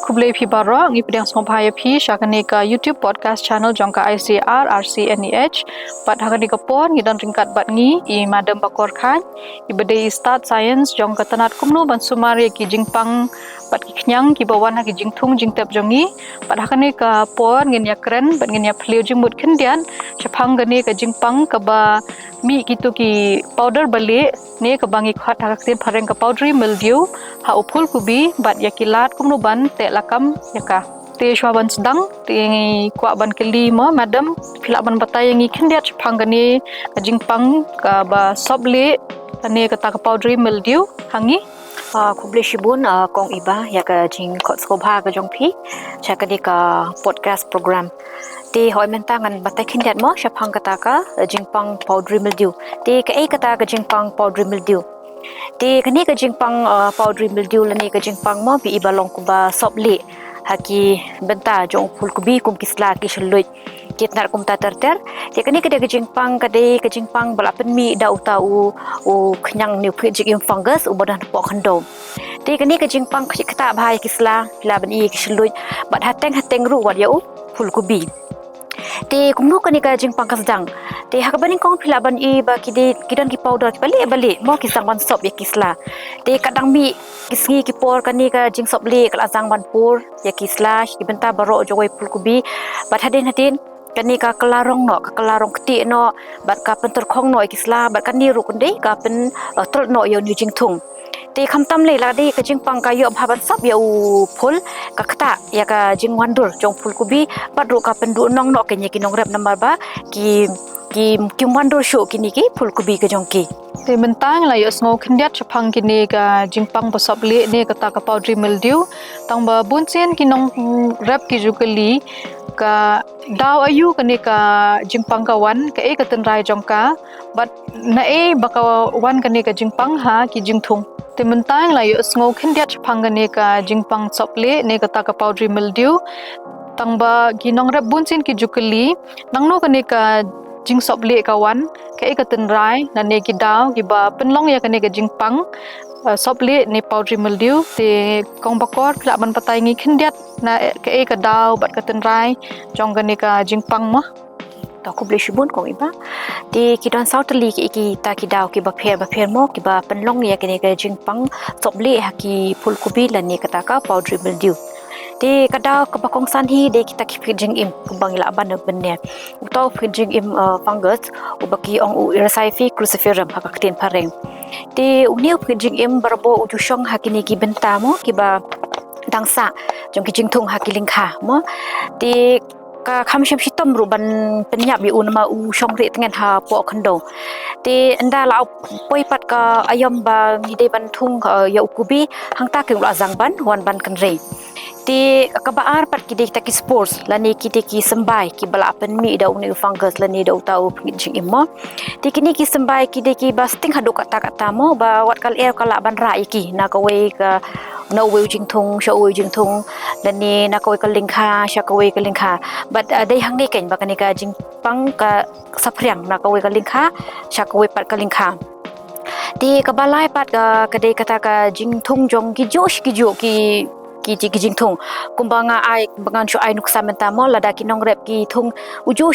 kublai phi baro ngi pedang song phaya phi shakane ka YouTube podcast channel jongka ICAR RC NEH pat hakani ka por ngi dan ringkat bat ngi I madam bakor khan I bede start science jongka tanat kumno ban sumari ki jingpang pat ki khnyang ki bawan ha ki jingthung jingtap jongi pat hakane ka por ngi ya kren bat ngi ya phliu jingmut khindian chaphang gane ka jingpang ka ba mi gitu ki powder bali ne ka bangi khat hakte phareng ka powdery mildew ha phul kubi bat yakilat kumno ban te lakam yaka te shwaban sedang te kwa ban keli mo madam phila ban batai ngi khindiat chaphang gane ka jingpang ka ba soble ane ka ta ka powdery mildew hangi kublai shibun kong iba ya ka jing kot skobha ka jongphi chakadi ka podcast program ti hoi mentangan batai khindiat mo chaphang kata ka jingpang powdery mildew ti ka ei kata ka jingpang powdery mildew ti kani ka jingpang powdery mildew lani ka jingpang mo bi ibalong kuba soble haki benta jong phul kubi kum kisla ki shloi kitnar kum ta ter ti kani ka jingpang ka jingpang balapen mi da utau khnyang ni phit jing fungus ubadan po khandom ti kani ka jingpang kata bhai kisla laban I ki shloi bat hateng ru wat yau phul kubi te kumno kani ka jingpang ka sedang te hakabaning kong philaban I ba kidan ki powder ki bali mo ki sangwan sop ya kisla te kadang mi kisngi ki por kani ka jing sop le kala sangwan pur ya kisla ki benta baro jogoi phulkubi bat hadin kani ka kelarong keti no bat ka pentur khong no kisla bat kani ru kundei ka pen tol no yo ni jingthung te khamtam le la de ka jingpang ka yo bhaban sap ya phul ka kata ya ka jingwandur jong phulkubi bat ru ka pendu nong no ke ki nong rep number ba ki wandur sho kini ki phulkubi ka jong ki te mentang la yo sngo khindiat chaphang kini ka jingpang ba soble ne ka ta ka powdery mildew tang ba bunchen ki nong rep ki jukali ka daw ayu kani ka jingpang ka wan ka e ka tenrai jongka but na e baka wan kani ka jingpang ha ki jingthung te mentang la yo sngo khindiat chaphang kani ka jingpang soble ne ka ta ka powdery mildew tang ba ki nong rep bunchen ki jukali nangno kani ka jing soble kawan ka e ka tenrai na ne ki daw ki ba penlong ya kani ka jingpang soble ni powdery mildew te kong bakor kla ban patai ngi khindiat na ka e ka daw bat ka tenrai jong kani ka jingpang mo ta kublai shibun kong iba ti kidan sautali ki ta ki daw ki ba pher mo ki ba penlong ya kani ka jingpang soble ha ki phulkubi la ni kata ka powdery mildew ti kada ka bakong sanhi de kita ki jing im kumbang ila ban benne utau jing im fungus ubaki ong irasaifi cruciferum hakaktin pareng ti uniu jing im barbo ujushong hakini ki benta mo ki ba dangsa jong ki jingthung hakiling kha mo ti ka khamsham shitom ru ban penyap bi unma u shongri tengen ha po khando te anda la poi pat ka ayom ba ngide ban thung ya ukubi hangta ke la zang ban wan ban kan re ti kabaar pat kide ta ki spores lani kide ki sembai ki bala pen mi da uni fungus lani da utau jing immo ti kini ki sembai kide ki basting hadu kata mo ba wat kal air kala ban ra iki na ka we ka no we jing thung lani na ka we ka lingkha sha ka we ka lingkha but dai hang ni ken ba kani ka jing pang ka saphriang na ka we ka lingkha sha ka we pat ka lingkha ti ka balai pat ka dei kata ka jing thung jong ki josh ki jo ki jing thung kumbanga ai bangan shu ai nuksa menta mo lada ki nong rep ki thung ujo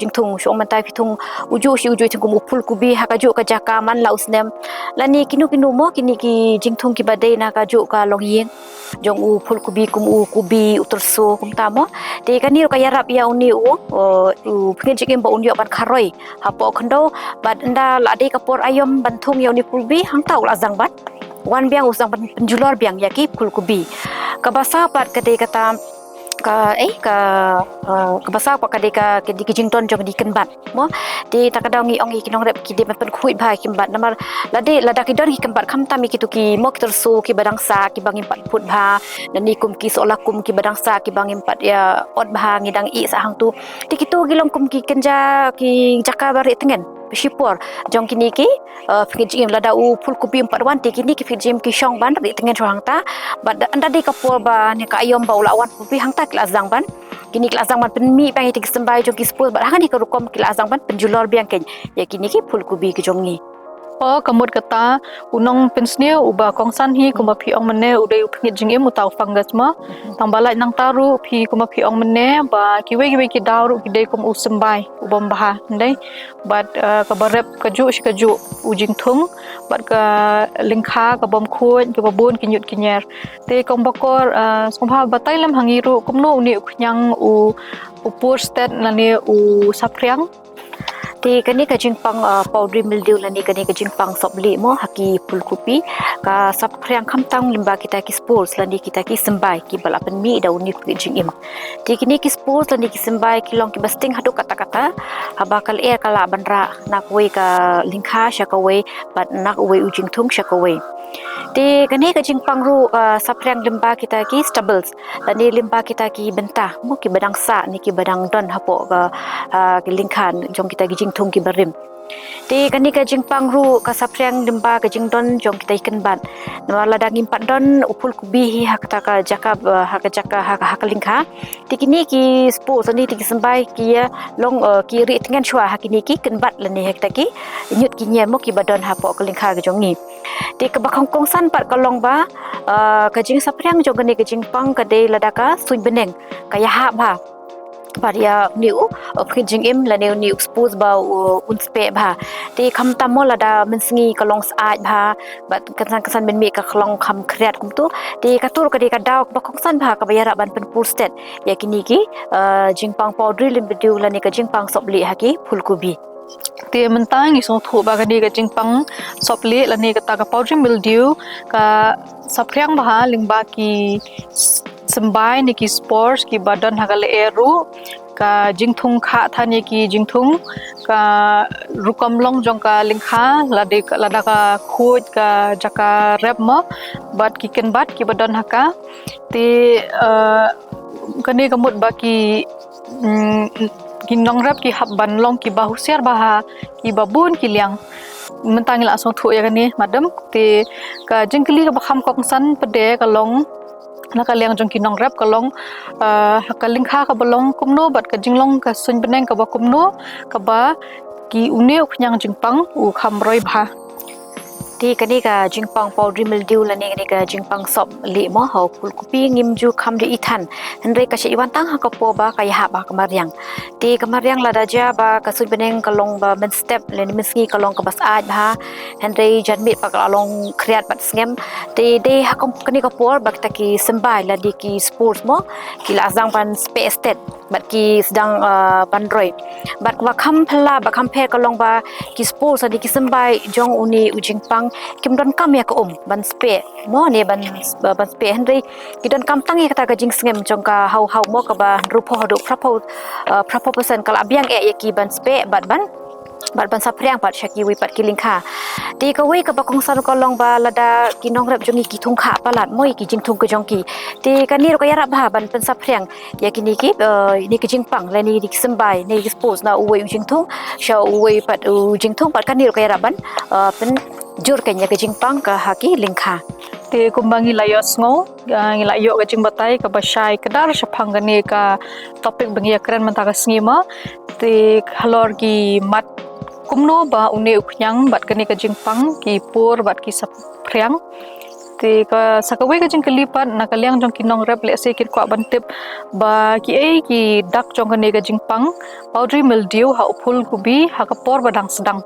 jing thung shu menta ki thung ujo thung kum phul kubi ha ka jo ka jaka man laus nem lani kinu mo kini ki jing thung ki badai na ka jo ka long yin jong u phul kubi kum u kubi uturso kum ta mo te ka ni ka yarap ya uni phngin jikim ba unyo ban kharoi ha po khando bat nda la de ka por ayom ban thung ya uni pulbi hang tau la jang bat wan biang usang penjulor biang yaki phul kubi kabasa pat kade kata kabasa pa kade ka kedi kijington jong di kenbat mo di takadaw ngi ongi kinong rep kidi pen khuit bhai kimbat namar lada ki don ki kembat kham tami ki tu ki mok tersu ki badangsa ki bangim pat phut bha nani kum ki sola kum ki badangsa ki bangim pat ya ot bha ngidang I sa hang tu ti kitu gilong kum ki kenja ki jaka bare tengen Shipor jong kini ki phijim lada u phul kubi 41 ti kini ki phijim ki shong ban ri tengen hang ta bad anda di kapor ba ne ka ayom ba ulawan pupi hang ta kla zang ban kini kla zang ban penmi bang ti sembai jong ki spul ba hang ni ka rukom kla zang ban penjulor biang ken ya kini ki phul kubi ki jong ni kamut kata unong pensnia uba kongsan hi kuma phi ong mene udai upngit jingim utau fungus ma tang balai nang taru phi kuma phi ong mene ba kiwe ki dauru ki dei kum usembai ubam baha ndai but ka barep kaju ujing thung but ka lingkha ka bom khuan ka babun kinyut kinyer te kong bakor sombha batai lam hangiru kumno uni uknyang u upur stat nani u sapriang Ti kani ka jingpang powdery mildew lani kani ka jingpang sobli mo haki pulkupi ka sapriang kamtang limba kita ki spores lani kita ki sembai ki balapan mi da uni ku jingim. Ti kini ki spores lani ki sembai ki long ki basting hadu kata-kata habakal air kala bandra nak we ka lingkha syakawe bat nak we ujing thung syakawe. Ti kani ka jingpang ru sapriang limba kita ki stubbles lani limba kita ki bentah mo ki badang sa ni ki badang don hapo ka ki lingkhan jong kita ki thung ki barim ti kani ka jingpang ru ka sapriang limba ka jingdon jong kita ikan ban wala dangim padon upul kubi hi hakta ka jaka lingkha ti kini ki spo sani ti sembai ki long ki ri tengan chwa hakini ki kan bat lani hekta ki nyut ki nyem mo ki badon hapo ka lingkha ka jong ni ti ka bakong kongsan pat ka long ba ka jing sapriang jong kani ka jingpang ka de ladaka suin beneng kaya ha ba Paria new printing im la new expose ba unspe ba ti kham tamo la da mensingi kalong saat ba bat kesan men mi ka khlong kham khriat kum tu ti katur ka di ka daw ba khongsan ba ka bayara ban pen pur state ya kini ki jingpang powdery limbidu la ni ka jingpang sobli haki phulkubi ti mentang isong thu ba kani ka jingpang sopli la ni ka ta ka powdery mildew ka sapriang ba lingba ki sembai ni ki spores ki badan hagale eru ka jingthung kha thani ki jingthung ka rukam long jong ka lingkha lada ka khoj ka jaka rep ma bat ki ken bat ki badan haka ti kani kamut ba ki nong rep ki hab ban long ki bahusiar baha ki babun ki liang mentang la song thu ya kani madam ti ka jingkli ka bakham kongsan pede ka long nakaliang jong kinong rap kalong hakalingkha ka balong kumno bat ka jinglong ka sun beneng ka ba kumno ka ba ki une uknyang jingpang u khamroi bha ti kani ka jingpang powdery mildew la ni ka jingpang sop li mo ho pulkupi ngimju kham de ithan henre ka shi wan tang ha ka po ba ka ya ba kamariang ti kamariang la daja ba ka sun beneng kalong ba men step le ni miski kalong ka bas aj ba henre janmi pa kalong kriat bat sngem ti de ha kom kani ka por ba ta ki sembai la di ki sports mo ki la zang pan space state bat ki sedang bandroi bat wa kham phla ba kham phe kalong ba ki sports di ki sembai jong uni ujingpang kim don kam ya ko ban spe mo ne ban spe henry ki don kam tang ya kata ka jing sngem jong ka hau mo ka ba rupo do prapo percent kala biang ya ki ban spe bat ban sapriang pat syaki wi pat kilingkha ti ka wi ka bakong san ko long ba lada kinong rep jongi ki thung kha palat moi ki jing thung ka jongki ti ka ni ro ka yara ba ban pen sapriang ya kini ki ni ki jingpang la ni ki sembai ni ki spose na uwe jing thung sha uwe pat jing thung pat ka ni ro ka yara ban pen jur kanya ke jingpang ka haki lingkha te kumbangi layo sngo ngilayo ka jingbatai ka basai kadar shaphang gani ka topik bangi akran mantaka sngi te halor ki mat kumno ba une uknyang bat kani ka jingpang ki pur bat ki sapriang te ka sakawe ka jingkalipat nakaliang jong kinong rep le se kit kwa bantip ba ki dak jong kani ka jingpang powdery mildew ha uphul kubi ha ka por badang sedang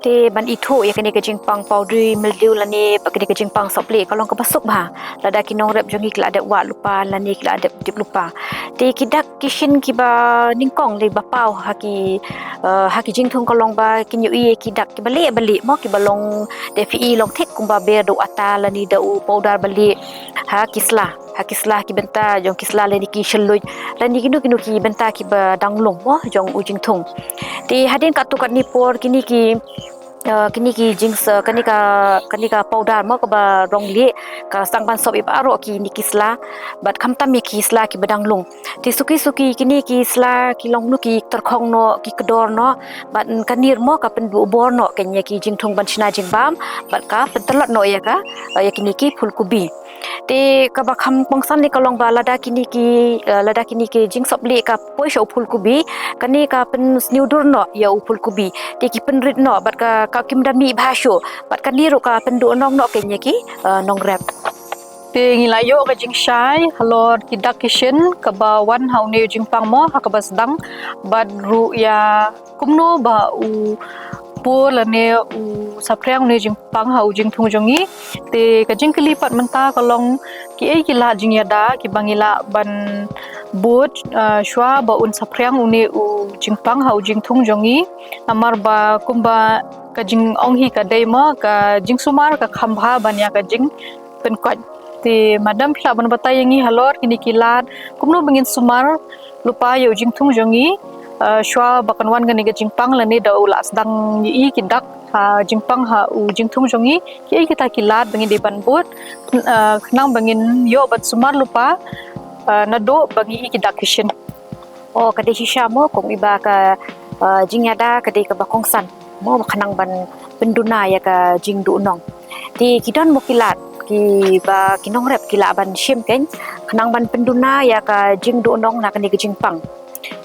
te ban itho ya kani ka jingpang powdery mildew lani pakani ka jingpang sopli kalong ka basuk ba lada kinong rep jongi kila ada wa lupa lani kila ada tip lupa te kidak kishin ki ba ningkong le ba pau haki jingthong kalong ba kinyu i kidak ki bali mo ki balong defi long thek kumba be do ata lani da u powder bali kisla ki benta jong kisla leni ki shelui lani kinu ki benta ki ba danglong mo jong ujing thong ti hadin ka tu kat ni por kini ki jings kani ka powder mo ka ba rongli ka sangban sop iba aro ki ni kisla bat khamtam mi kisla ki badang lung ti suki kini kisla ki long nu ki terkhong no ki kedor no bat kanir mo ka pendu bor no kenya ki jingthong ban china jingbam bat ka pentelot no ya ka ya kini ki phulkubi Te ka ba kham pongsan ni kalong ba lada kini ki jing sobli ka poi sho phul kubi kani ka pen sniudur no ya phul kubi te ki pen rit no bat ka kim da mi bha sho bat ka ni ro ka pen do nong no ke nye ki nong rap te ngilayo ka jing shai halor kidak kishin ka ba wan haune jingpang mo ha ka ba sedang bad ru ya kumno ba u po la ne u sapriang ne jingpang ha u jing thung jongi te ka jing kelipat menta kalong ki e kila jing yada ki bangila ban but shwa ba un sapriang une u jingpang ha u jing thung jongi amar ba kumba ka jing ong hi ka dei mo ka jing sumar ka khambha banya ka jing pen kwat te madam phla ban batai yangi halor kini kilat kumno bangin sumar lupa yo jing thung jongi shwa bakan wan gani ga jingpang la ne da ula sedang yi kidak jingpang ha u jing thung jongi ki kita kilat bangin de ban bot nang bangin yo bat sumar lupa na do bangi kidak kishin kade shisha mo kong iba ka jing yada kade ka bakong san mo khanang ban penduna ya ka jing du nong ti kidon mo kilat ki ba kinong rep kila ban shim ken khanang ban penduna ya ka jing du nong na kani ka jingpang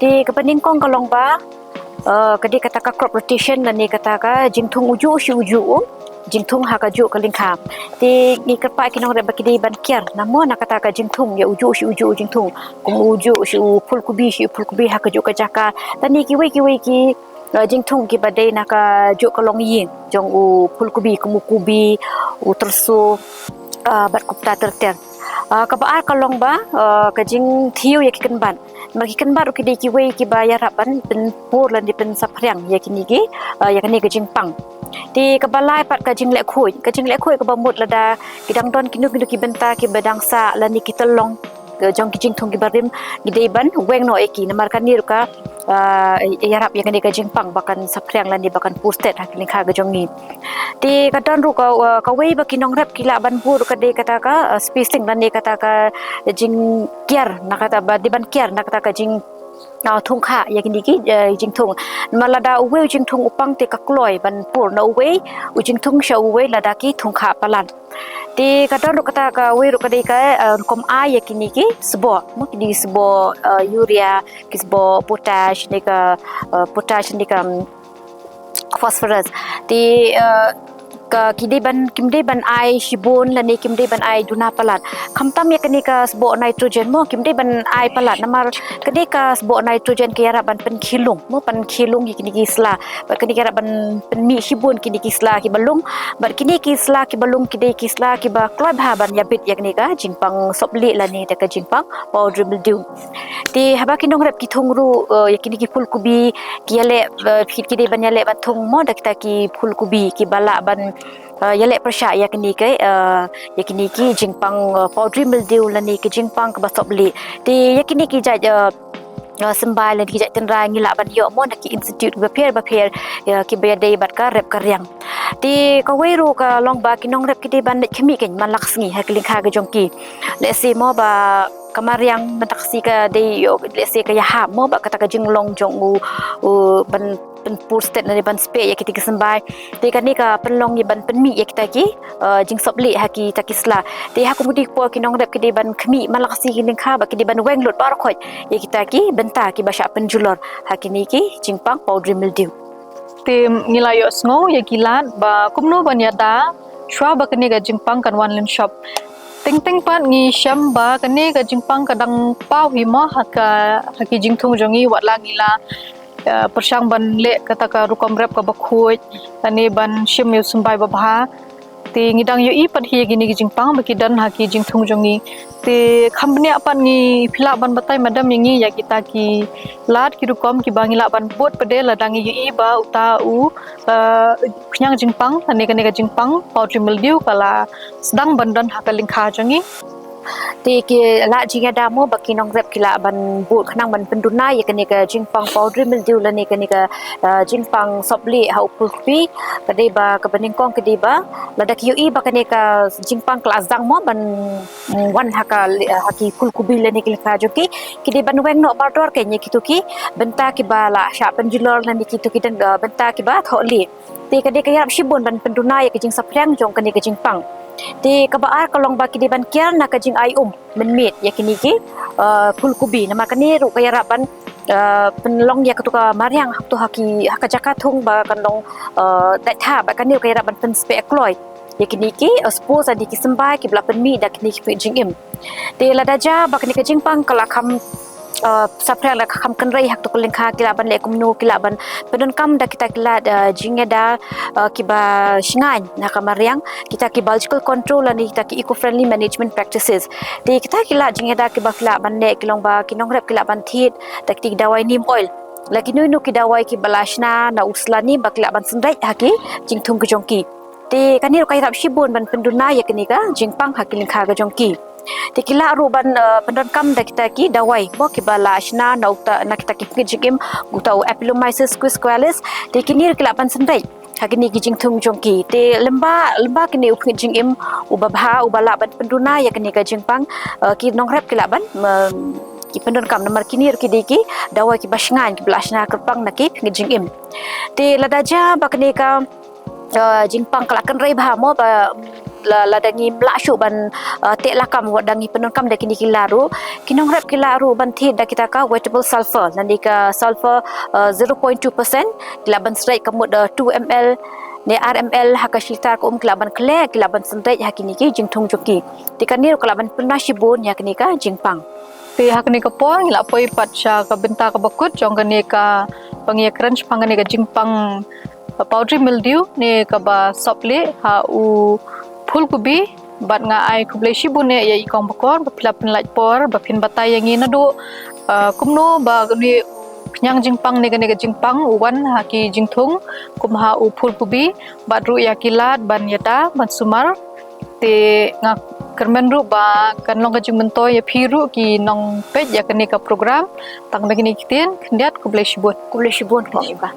ti kapaning kong kalong ba kadi kata ka crop rotation na ni kata ka jingthung uju shi uju jingthung ha ka ju ka lingkha ti ni kerpa kinong rep bakidi ban kiar namo na kata ka jingthung ya uju shi uju jingthung kung uju shi phul kubi ha ka ju ka jaka tani ki wei ki jingthung ki badai na ka ju ka long yin jong u phul kubi u tersu bat kupta terter ka ba kalong ba ka jing thiu ya ki kan ban magi kan baru ki dei ki wei ki ba ya rapan pen pur lan di pen sapriang ya kini ki ya kani ka jingpang ti ka balai pat ka jing le khoi ka ba mut lada kidang don kinu ki benta ki badang sa lan ni ki telong jong ki jingthung ki barim gidei ban weng no eki namar kan ni ka yarap ya kani ka jingpang bakan sapriang lan di bakan pustet hakini kha ga jongi ti kadon ru ka wei ba kinong rep kila ban bur ka de kata ka spacing lan ni kata ka jing kiar na kata ba di ban kiar na kata ka jing thung kha ya kini ki jing thung malada uwe jing thung upang te ka kloi ban pur na uwe u jing thung sha uwe lada ki thung kha palan ti kadon ru kata ka we ru ka de ka kom a ya kini ki sbo mo kini sbo urea ki sbo potash ni ka phosphorus ti ka kimde ban ai shibon la ne kimde ban ai duna palat khamtam ya kani ka sbo nitrogen mo kimde ban ai palat namar kani ka sbo nitrogen ke yara ban pen khilung mo pan khilung kini ki sla ba kani ka ban pen mi shibon kini ki sla ki balung ba kini ki sla ki balung ki sla ki ba kloi bha ban ya bit ya kani ka jingpang sopli la ne ta ka jingpang powdery ti haba kinong rep ki thungru ya kini ki phul kubi ki yale phit ki de ban yale ba thung mo dakta ki phul kubi ki bala ban yale persha ya kini ki jingpang powdery mildew la ni ki jingpang ka basopli ti ya kini ki sembai lan ki tenra ngila ban yo mo na ki institute ba pher ki be dei bat ka rep ka riang ti ka weiru ka long ba kinong rep ki de ban khimi ken man laksngi ha kling kha ga jongki le si mo ba kamariang mataksi ka dei yo le si ka ya ha mo ba kata ka jinglong jong u ban pen pur state na ban spe ya kita kesembai te kan ni ka penlong ni ban penmi ya kita ki jing sopli ha ki takisla te ha kumudi po kinong rep ki de ban khmi malaksi ki ning kha ba ki de ban weng lot bar khoj ya kita ki benta ki basha penjulor ha ki ni ki jingpang powdery mildew te ngilayo sngo ya kilat ba kumno ban yada shwa ba kani ga jingpang kan wan len shop ting pat ngi sham ba kani ga jingpang kadang pau hi mo haki jingthung jongi watla ngila persang ban le kata ka rukom rep ka bakhoj ani ban shim yu sumbai ba bha ti ngidang yu i pat hi gini gi jingpang ba kidan haki jingthung jongi te khambne apan ngi phila ban batai madam yangi ya kita ki lat ki rukom ki bangila ban bot pade ladangi yu i ba uta u khnyang jingpang ani ka jingpang powdery mildew kala sedang bandan hakaling kha jongi ti ki la jinga damo bakinong rep kila ban bu khanang ban penduna ya kani ka jingpang powdery mildew la ni kani ka jingpang sopli ha upulpi kade ba ka baning kong kade ba lada ki ui ba kani ka jingpang kla zang mo ban wan haki phul kubi la ni ka joki kide ban weng no ba dor ke ni ki benta ki ba la sha penjulor la ni ki dan benta ki ba tholi ti kade ka yarap shibon ban penduna ya ki jing saprang jong kani ka jingpang Di kabaar kalong baki di ban kiar na ka jing ay menmit ya kini ki phul kubi nama kani ru kaya raban penlong ya ketuka mariang tu haki hakajakat hung ba kanlong dat tha ba kani kaya raban pen spekloi ya kini ki suppose adi ki sembai ki bla penmi da kini ki jing im de ladaja ba kini ka jing pang kalakam sapra la kham kan rai hak to lengkha kilaban le kumnu kilaban pedon kam da kita kila jinga da kiba shingan na kamariang kita ki biological control ani kita ki eco friendly management practices de kita kila jinga da kiba kilaban le kilong ba kinong rep kilaban thit da ki dawai neem oil lagi nu ki dawai ki balashna na uslani ba kilaban sendai haki jingthum ki jongki de kanir kai rap shibun ban penduna ya kini ka jingpang hakilin kha ga jongki tikila ruban pendon kam da kita ki dawai bo ki bala ashna na ukta na kita ki jigim gutau Ampelomyces quisqualis tikinir kilapan sendai hagini ki jingthum jongki te lemba kini upni jingim ubabha ubala ban penduna ya kini ka jingpang ki nongrep kilaban ki pendon kam nomor kinir ki diki dawai ki basngan ki blashna kerpang na ki jingim te ladaja bakni ka jingpang kalakan rai bha mo ba la dangi mlashu ban te lakam wadangi penon kam da kini kilaru kinong rep kilaru ban thi da kita ka wettable sulfur nandi ka sulfur 0.2% kilaban straight kamut 2 ml ne RML hakashiltar ko kilaban kle kilaban sendai hakini ki jingthung joki tikani kilaban penashibun yakni ka jingpang Pi hakni ka por ngila poi patcha ka benta ka bakut jong kani ka pangi occurrence pangani ka jingpang powdery mildew ne ka ba sople ha u phul kubi bat nga ai kublai shibune ya ikong bakor ba phila pen laj por ba phin batai yang ina do kumno ba ni nyang jingpang ne ga jingpang uwan ha ki jingthung kumha u phul kubi bat ru ya kilat ban yata ban sumar te nga kermen ru ba kan long ka jingmentoy ya phiru ki nong pej ya kani ka program tang begini kitin khndiat kublai shibun ko iba